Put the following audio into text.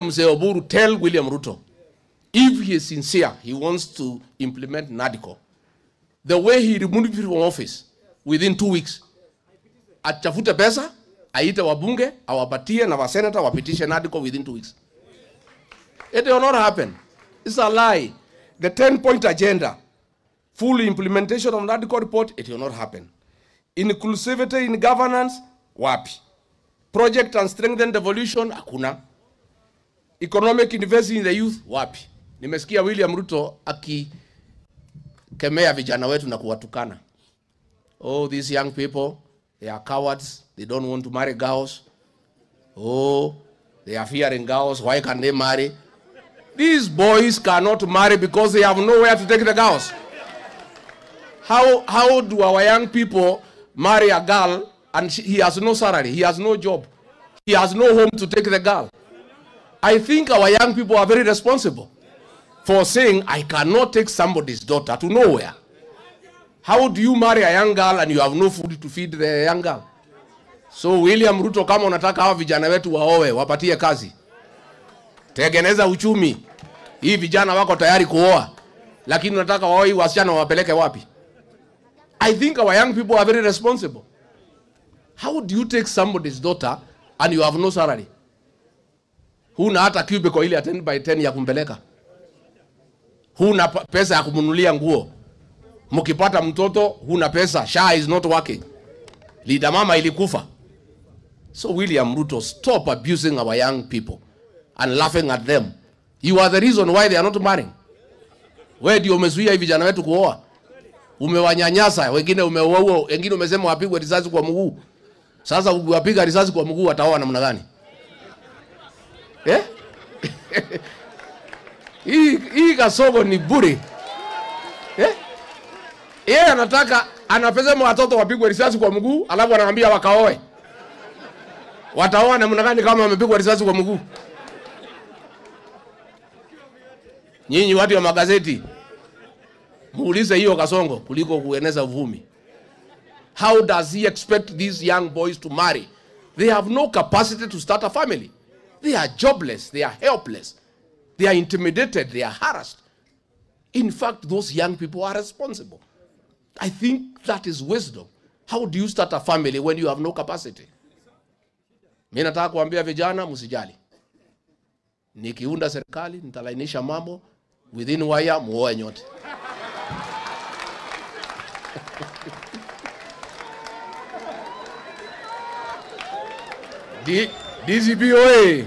Mzee Oburu, tell William Ruto, if he is sincere, he wants to implement NADCO, the way he removed him from office within 2 weeks, atafute pesa, aite wabunge, awapatie na wasenata wapitishe NADCO within 2 weeks. It will not happen. It's a lie. The 10-point agenda, full implementation of NADCO report, it will not happen. Inclusivity in governance, wapi. Project and strengthen devolution, hakuna. Economic investing in the youth, wapi. Nimesikia William Ruto akikemea vijana wetu na kuwatukana. Oh, these young people, they are cowards. They don't want to marry girls. Oh, they are fearing girls. Why can they marry? These boys cannot marry because they have nowhere to take the girls. How do our young people marry a girl and he has no salary, he has no job, he has no home to take the girl? I think our young people are very responsible for saying, I cannot take somebody's daughter to nowhere. How do you marry a young girl and you have no food to feed the young girl? So William Ruto, kama unataka hawa vijana wetu waoe, wapatie kazi. Tengeneza uchumi. Hii vijana wako tayari kuoa, lakini unataka waoi wasichana wapeleke wapi? I think our young people are very responsible. How do you take somebody's daughter and you have no salary? Huna hata cubicle ile 10 by 10 ya kumpeleka. Huna pesa ya kumunulia nguo. Mkipata mtoto huna pesa. SHA is not working. Leader mama ilikufa. So William Ruto, stop abusing our young people and laughing at them. You are the reason why they are not marrying. Wewe ndio umezuia hivi vijana wetu kuoa. Umewanyanyasa, wengine umeua, wengine umesema wapigwe risasi kwa mguu. Sasa ukiwapiga risasi kwa mguu wataoa namna gani? Eh? Hii Kasongo ni bure. Eh? Yeye anataka anapesema watoto wapigwe risasi kwa mguu, alafu anawaambia wakaoe. Wataoa namna gani kama wamepigwa risasi kwa mguu? Nyinyi watu wa magazeti, muulize hiyo Kasongo kuliko kueneza uvumi. How does he expect these young boys to marry? They have no capacity to start a family. They are jobless, they are helpless. They are intimidated, they are harassed. In fact, those young people are responsible. I think that is wisdom. How do you start a family when you have no capacity? Mimi nataka kuambia vijana msijali. Nikiunda serikali nitalainisha mambo, within wire muoe nyote. DCP oye.